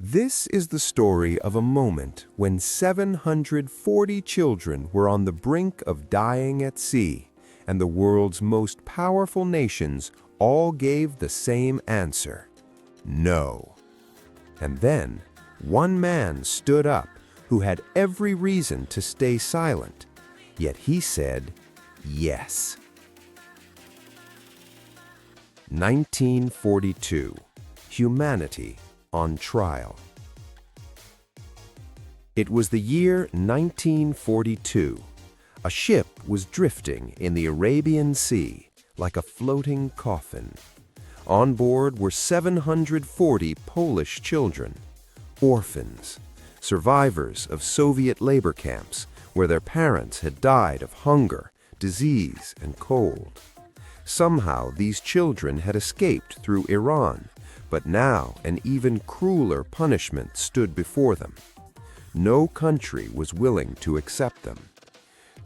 This is the story of a moment when 740 children were on the brink of dying at sea, and the world's most powerful nations all gave the same answer: no. And then, one man stood up who had every reason to stay silent, yet he said yes. 1942. Humanity on trial. It was the year 1942. A ship was drifting in the Arabian Sea like a floating coffin. On board were 740 Polish children, orphans, survivors of Soviet labor camps where their parents had died of hunger, disease, and cold. Somehow these children had escaped through Iran, but now an even crueler punishment stood before them. No country was willing to accept them.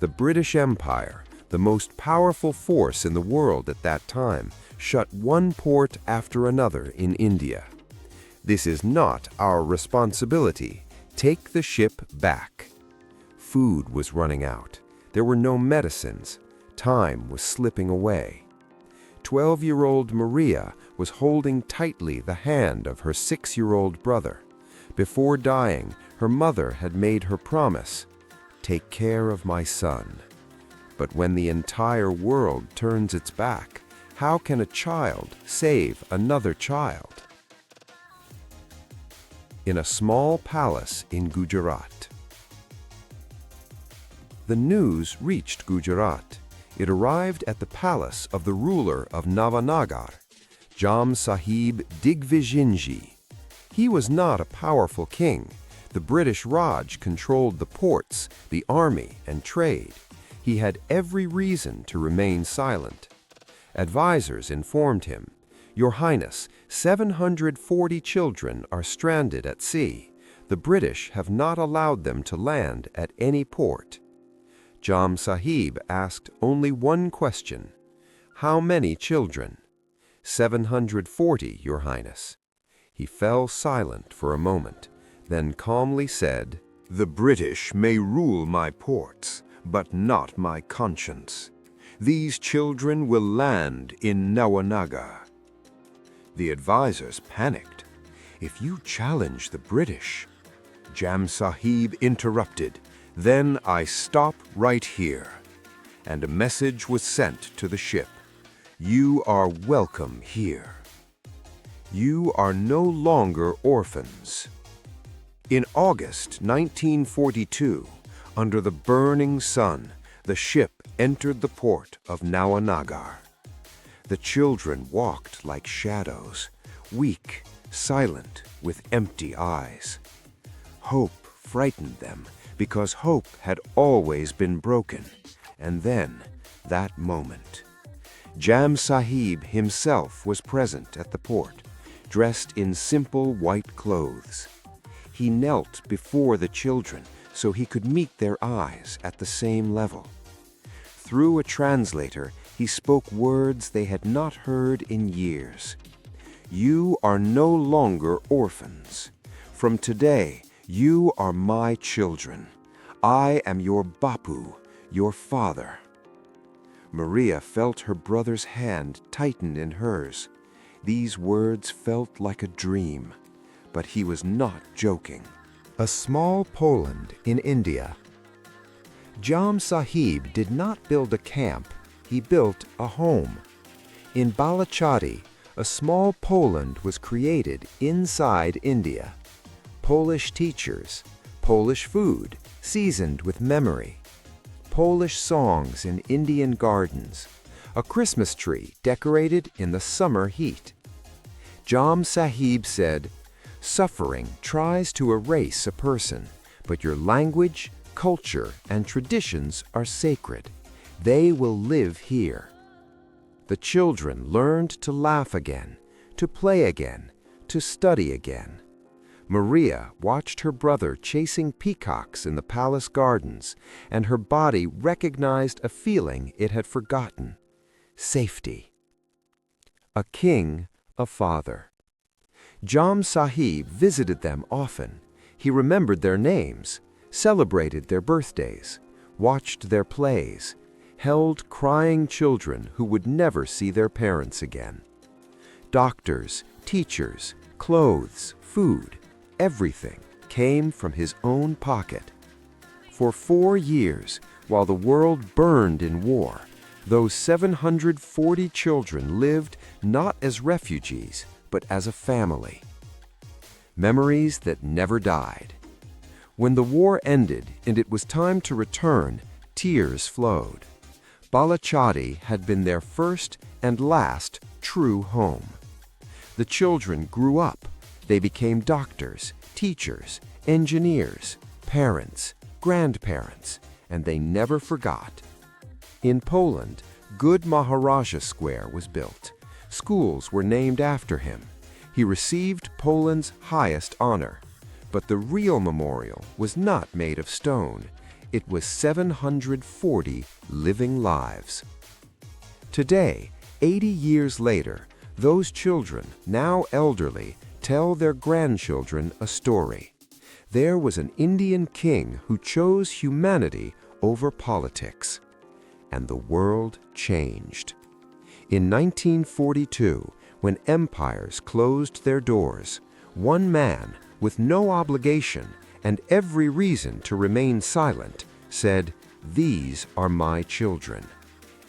The British Empire, the most powerful force in the world at that time, shut one port after another in India. "This is not our responsibility. Take the ship back." Food was running out. There were no medicines. Time was slipping away. 12-year-old Maria was holding tightly the hand of her 6-year-old brother. Before dying, her mother had made her promise: "Take care of my son." But when the entire world turns its back, how can a child save another child? In a small palace in Gujarat. The news reached Gujarat. It arrived at the palace of the ruler of Navanagar, Jam Sahib Digvijinji. He was not a powerful king. The British Raj controlled the ports, the army, and trade. He had every reason to remain silent. Advisors informed him, "Your Highness, 740 children are stranded at sea. The British have not allowed them to land at any port." Jam Sahib asked only one question: "How many children?" 740, Your Highness." He fell silent for a moment, then calmly said, "The British may rule my ports, but not my conscience. These children will land in Nawanagar." The advisors panicked. "If you challenge the British—" Jam Sahib interrupted. "Then I stop right here." And a message was sent to the ship: "You are welcome here. You are no longer orphans." In August 1942, under the burning sun, the ship entered the port of Nawanagar. The children walked like shadows, weak, silent, with empty eyes. Hope frightened them, because hope had always been broken. And then, that moment. Jam Sahib himself was present at the port, dressed in simple white clothes. He knelt before the children so he could meet their eyes at the same level. Through a translator, he spoke words they had not heard in years. "You are no longer orphans. From today, you are my children. I am your Bapu, your father." Maria felt her brother's hand tighten in hers. These words felt like a dream, but he was not joking. A small Poland in India. Jam Sahib did not build a camp, he built a home. In Balachadi, a small Poland was created inside India. Polish teachers, Polish food, seasoned with memory, Polish songs in Indian gardens, a Christmas tree decorated in the summer heat. Jam Sahib said, "Suffering tries to erase a person, but your language, culture, and traditions are sacred. They will live here." The children learned to laugh again, to play again, to study again. Maria watched her brother chasing peacocks in the palace gardens, and her body recognized a feeling it had forgotten: safety. A king, a father. Jam Sahib visited them often. He remembered their names, celebrated their birthdays, watched their plays, held crying children who would never see their parents again. Doctors, teachers, clothes, food, everything came from his own pocket. For 4 years, while the world burned in war, those 740 children lived not as refugees, but as a family. Memories that never died. When the war ended and it was time to return, tears flowed. Balachadi had been their first and last true home. The children grew up. They became doctors, teachers, engineers, parents, grandparents, and they never forgot. In Poland, Good Maharaja Square was built. Schools were named after him. He received Poland's highest honor. But the real memorial was not made of stone. It was 740 living lives. Today, 80 years later, those children, now elderly, tell their grandchildren a story. There was an Indian king who chose humanity over politics. And the world changed. In 1942, when empires closed their doors, one man, with no obligation and every reason to remain silent, said, "These are my children."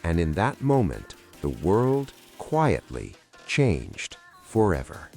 And in that moment, the world quietly changed forever.